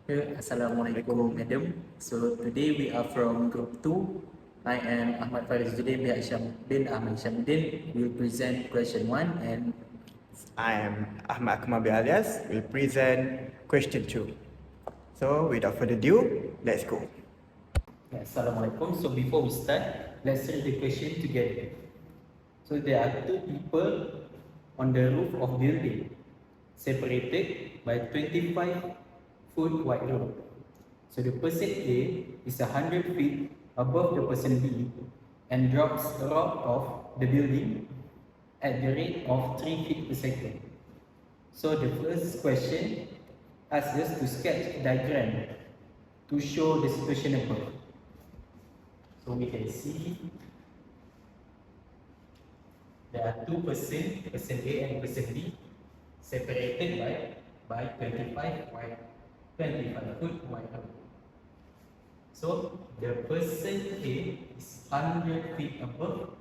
Assalamualaikum, madam. So today we are from group 2. I am Ahmad Farizuddin bin Ahmad Shamdin. We will present question 1 and I am Ahmad Akmal bin Alias. Will present question 2. So without further ado, let's go. Assalamualaikum. So before we start, let's read the question together. So there are two people on the roof of building, separated by 25-foot wide road. So the person A is 100 feet above the person B and drops a rock off the building at the rate of 3 feet per second. So the first question asks us to sketch a diagram to show the situation above. So we can see there are two persons, person A and person B, separated by 25 foot wide road. So the person A is 100 feet above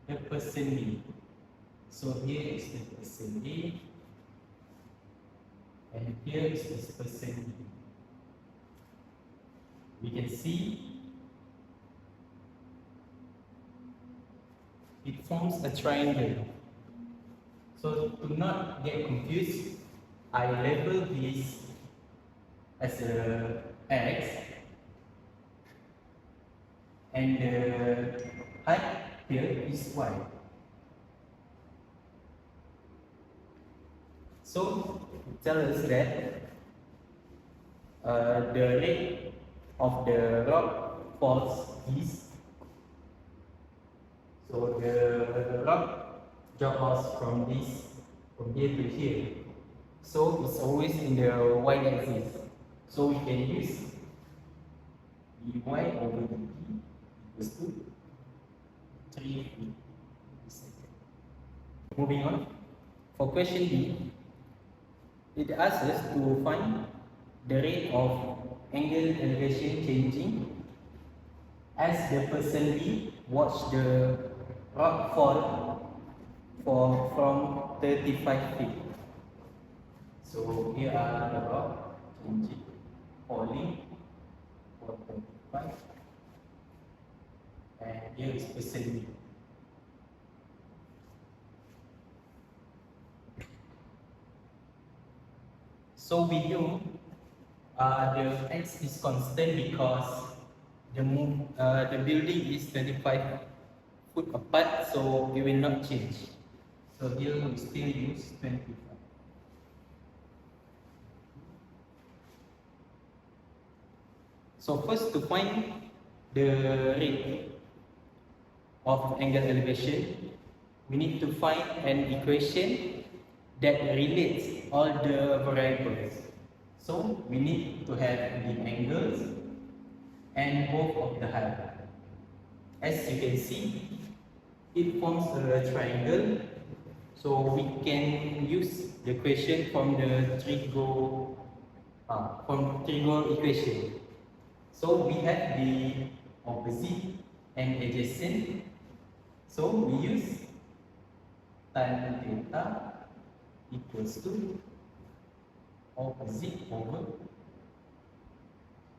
the person B. So here is the person A and here is this person B. We can see it forms a triangle. So to not get confused, I label this as a X and the height here is Y. So it tells us that the rate of the rock falls is, so the rock drops from here to here. So it's always in the y-axis. So we can use dy over dt equals to 3 feet per second. Moving on, for question B, it asks us to find the rate of angle elevation changing as the person B watch the rock fall from 35 feet. So here are the rock changing, falling for 35, and here is person B. So we know the x is constant because the building is 25 foot apart, so it will not change. So here we still use 25. So first, to find the rate of angle elevation, we need to find an equation that relates all the variables. So we need to have the angles and both of the height. As you can see, it forms a triangle, so we can use the equation from the trigo equation. So we have the opposite and adjacent. So we use tan theta equals to opposite over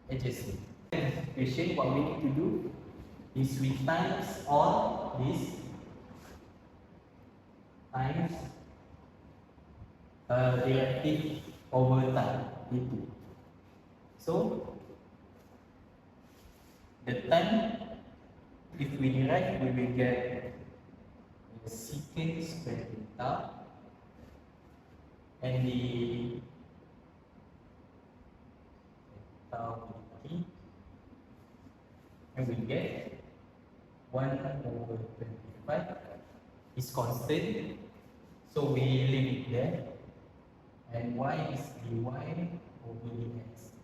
adjacent. Equation, what we need to do is we times all this times derivative over tan dt. So the tan, if we derive, we will get the secant square theta, and the tau dt, and we get 1 over 25 is constant, so we leave it there, and y is dy over dx.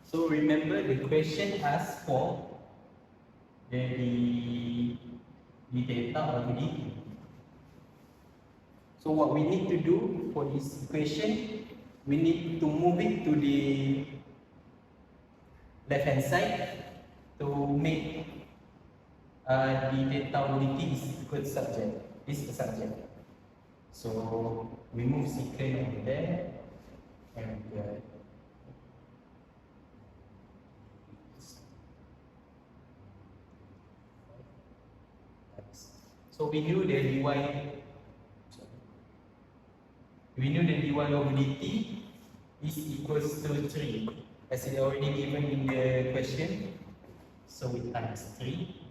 So remember, the question asks for the theta over dt. So what we need to do for this equation, we need to move it to the left hand side to make the theta over dt is equal to subject. This is the subject. So we move secant over there and we get So we knew the dy over dt is equals to 3, as it already given in the question. So we times 3.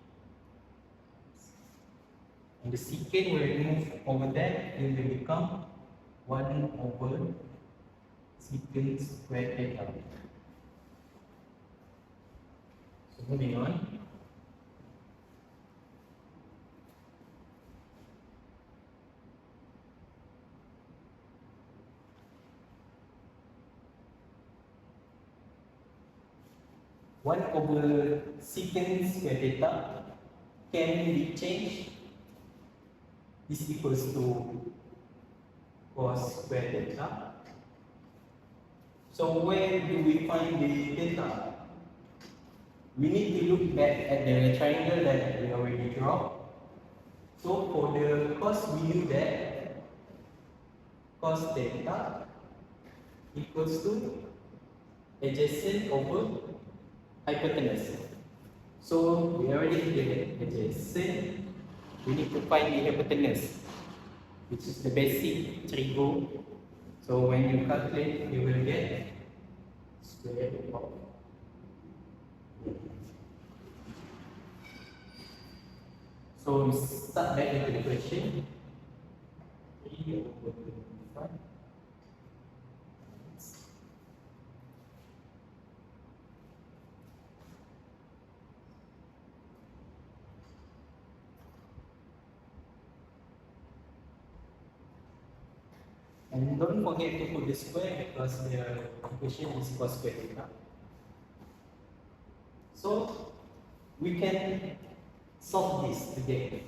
And the secant will remove over that, it will become 1 over secant squared theta. So moving on. One over secant square theta can be changed. This equals to cos square theta. So where do we find the theta? We need to look back at the triangle that we already draw. So for the cos, we knew that cos theta equals to adjacent over hypotenuse. So we already did the adjacent. We need to find the hypotenuse, which is the basic trigo. So when you calculate, you will get square root of. So we start back into the question. 3 over 25. And don't forget to put the square because the equation is cos square theta. So we can solve this together.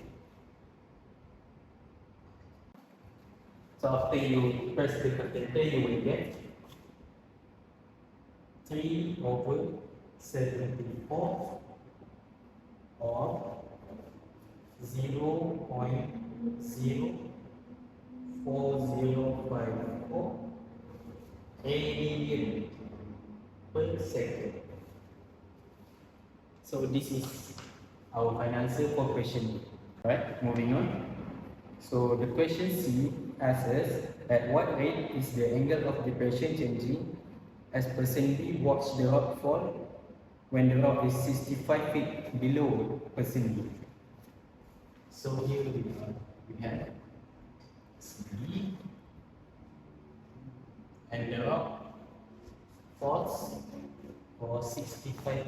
So after you press the calculator, you will get 3 over 74 or 0.04054 radian per second. So this is our final answer for question B. Alright, moving on. So the question C asks us, at what rate is the angle of depression changing as person B watch the rock fall when the rock is 65 feet below person B? So here we have C and the rock falls for 65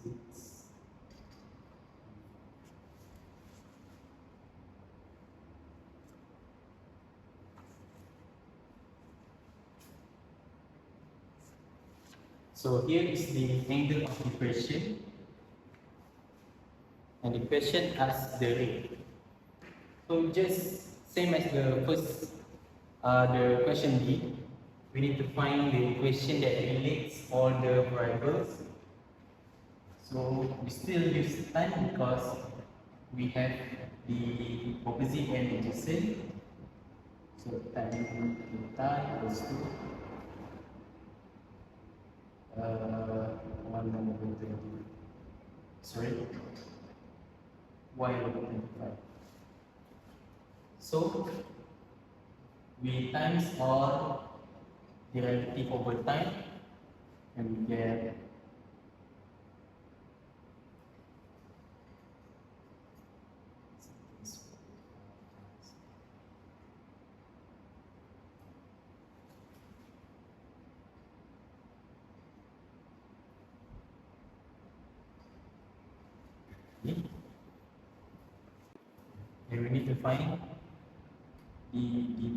feet. So here is the angle of depression, and the question asks the rate. So just same as the first, the question B, we need to find the equation that relates all the variables. So we still use time because we have the opposite and adjacent. So time theta equals to 1 over 20. Sorry, y over 25. So we times all the relative over time, and we get and we need to find the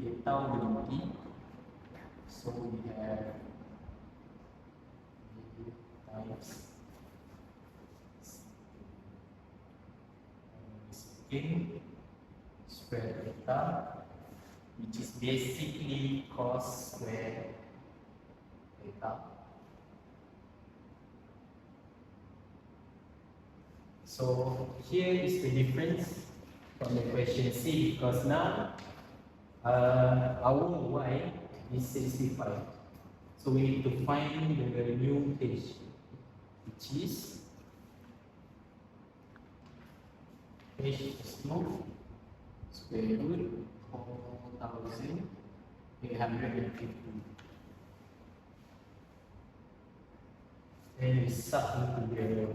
theta over dt. So we have times secant square theta, which is basically cos square theta. So here is the difference from the question C, because now our y is 65. So we need to find the new h, which is H is 2 square root 4,850. Then we sub into the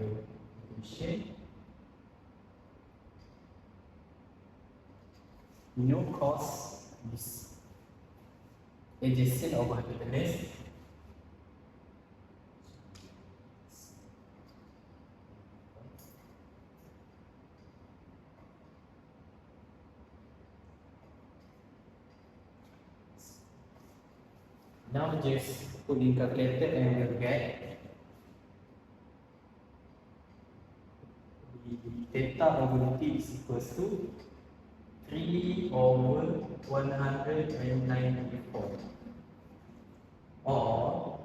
equation. We know cos is adjacent over hypotenuse. Now just put in calculator and we'll get the theta over t is equals to 3 over 194 or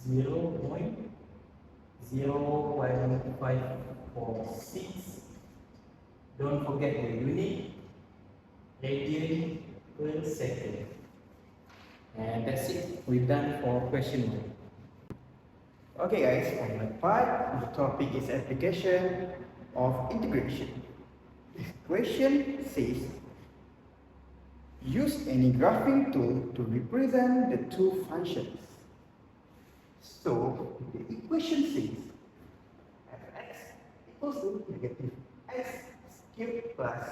0.01546. Don't forget the unit, radian per second. And that's it. We're done for question 1. Okay guys, on my part, the topic is application of integration. This question says, use any graphing tool to represent the two functions. So, the equation says, fx equals to negative x cubed plus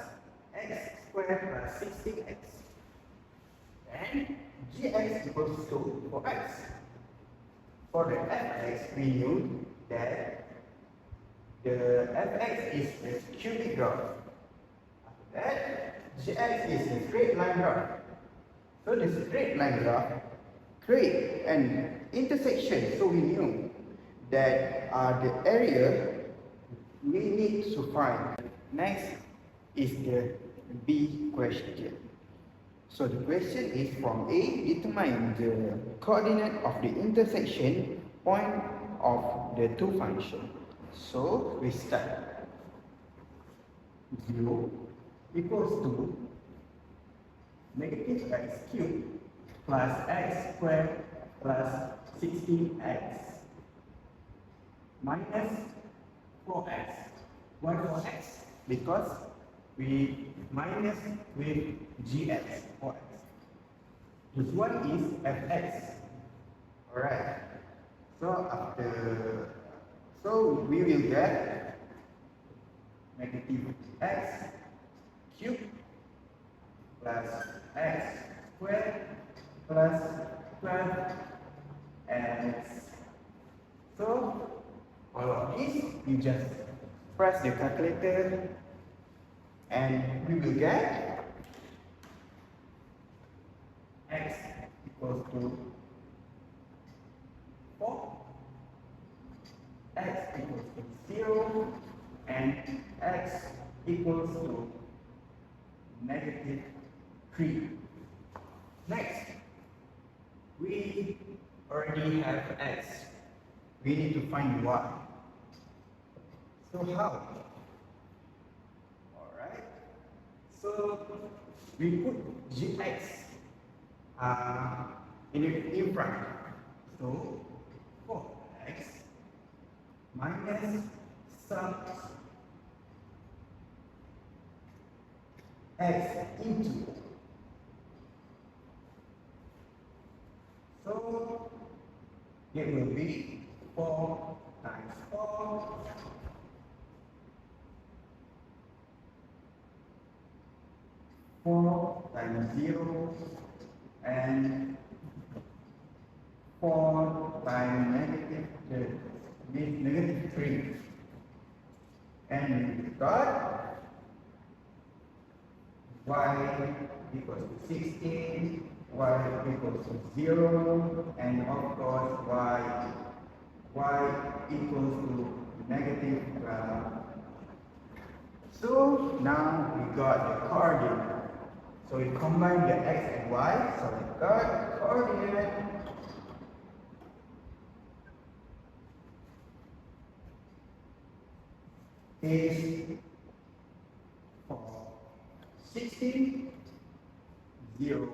x squared plus 16x. And gx equals to 4x. For the fx, we knew that the fx is a cubic graph. After that, gx is a straight line graph. So the straight line graph create an intersection. So we knew that the area we need to find. Next is the B question. So the question is from A, determine the coordinate of the intersection point of the two functions. So we start. 0 equals to negative x cubed plus x squared plus 16x minus 4x. Why 4x? Because we minus with gx, 4x. This one is fx. Alright. So we will get negative x cubed plus x squared plus 12x. So all of this, you just press the calculator and we will get x equals to 4, x equals to 0, and x equals to negative 3. Next, we already have x. We need to find y. So how? Alright. So we put gx in front. So 4x minus sum x into. So it will be 4 times 4 times 0 and 4 times negative 3. And we got y equals to 16, y equals to 0, and of course y equals to negative 12. So now we got the coordinate. So we combine the x and y, so we got coordinate is for 16, 0,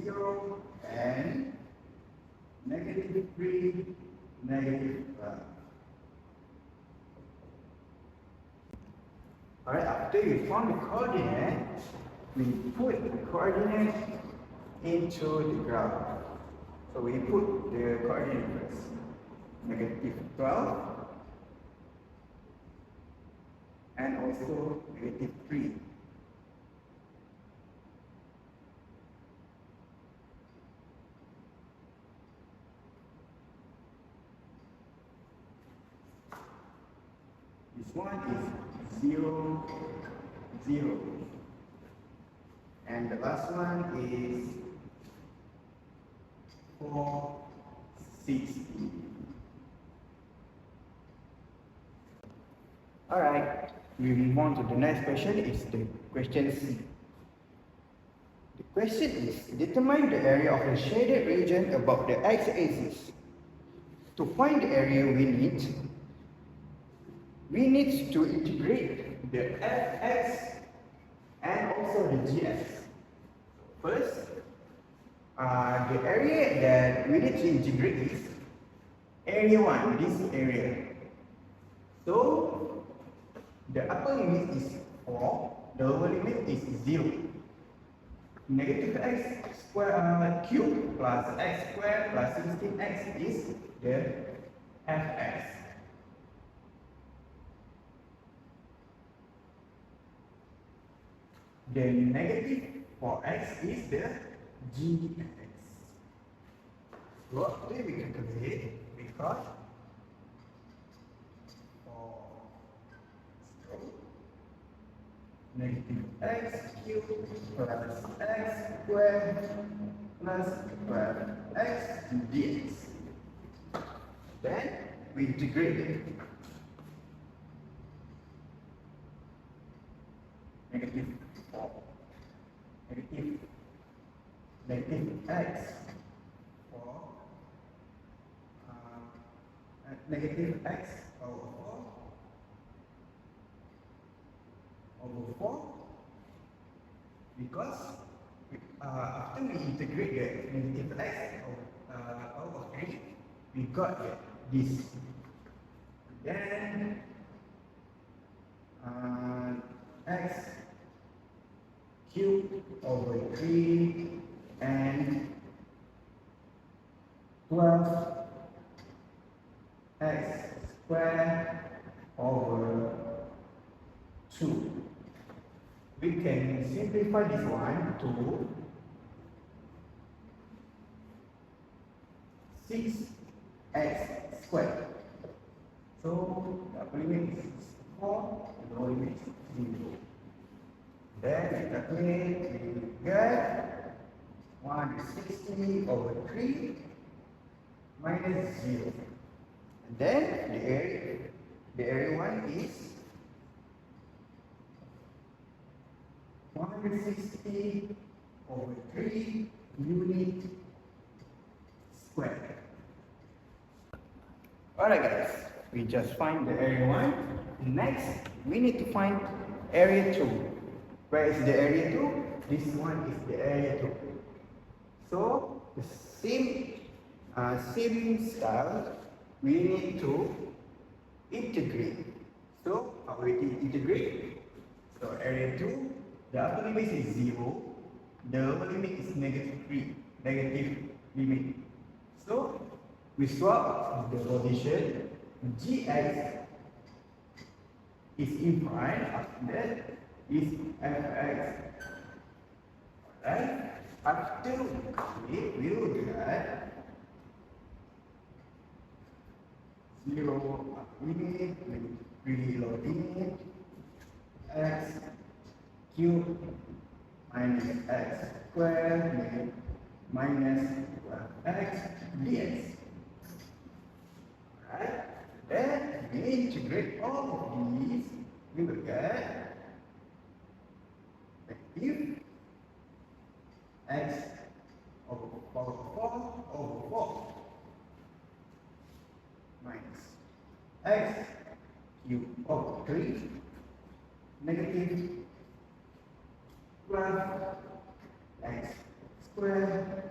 0, and negative 3, negative 12. Alright, after you found the coordinate, we put the coordinate into the graph. So we put the coordinate first. -12 and also -3. This one is 0, 0. And the last one is 460. Alright, we move on to the next question. It's the question C. The question is, determine the area of the shaded region about the x-axis. To find the area we need to integrate the fx and also the gx. First, the area that we need to integrate is area 1, this area. So, the upper limit is 4, the lower limit is 0. Negative x square cube plus x square plus 16x is the fx. The negative for x is the gx. So after we calculate, we got negative x cubed plus x squared plus 12x dx. Then we integrate it. Negative 4. Negative x for negative x over 4 because after we integrate the negative x over 3, we got this. Then x cubed over 3 and 12x squared over 2. We can simplify this one to 6x squared. So the upper limit is 4, the lower limit is 0. Then we calculate, we get 160 over 3 minus 0. And then the area 1 is 160 over 3 unit squared. Alright guys, we just find the area 1. Next, we need to find area 2. Where is the area 2? This one is the area 2. So, the same style, we need to integrate. So, how we integrate? So, area 2, the upper limit is 0, the lower limit is -3, negative limit. So, we swap the position, gx is in front, after that is fx. Alright, after we will get 0 limit, really low limit, x cube minus x squared minus 12x dx. Alright, then we integrate all of these, we will get if x over 4 over 4 minus x cube over 3 negative 12 x squared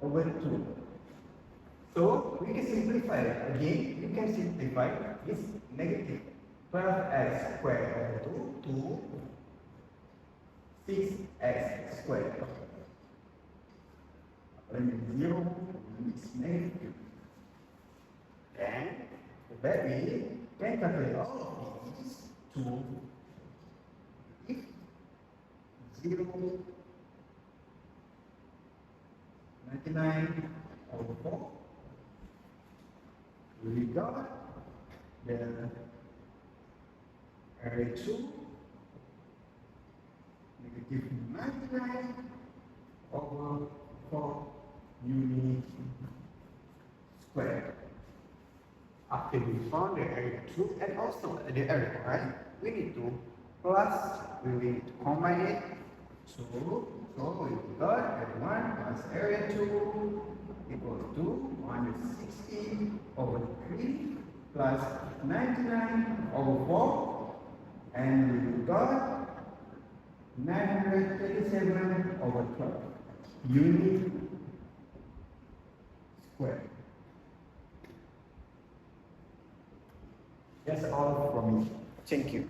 over 2. So we we can simplify it. Again, you can simplify this negative 12x squared over 2 to 6x squared. When 0 is negative. Then, that we can calculate all of these to if 0, 99 over 4. We got the area 2 negative 99 over 4 unit squared. After we found the area 2 and also the area 1, we need to combine it. So we got area 1 plus area 2 equals to 160 over 3 plus 99 over 4, and we got 937 over 12 unit squared. That's all from me. Thank you.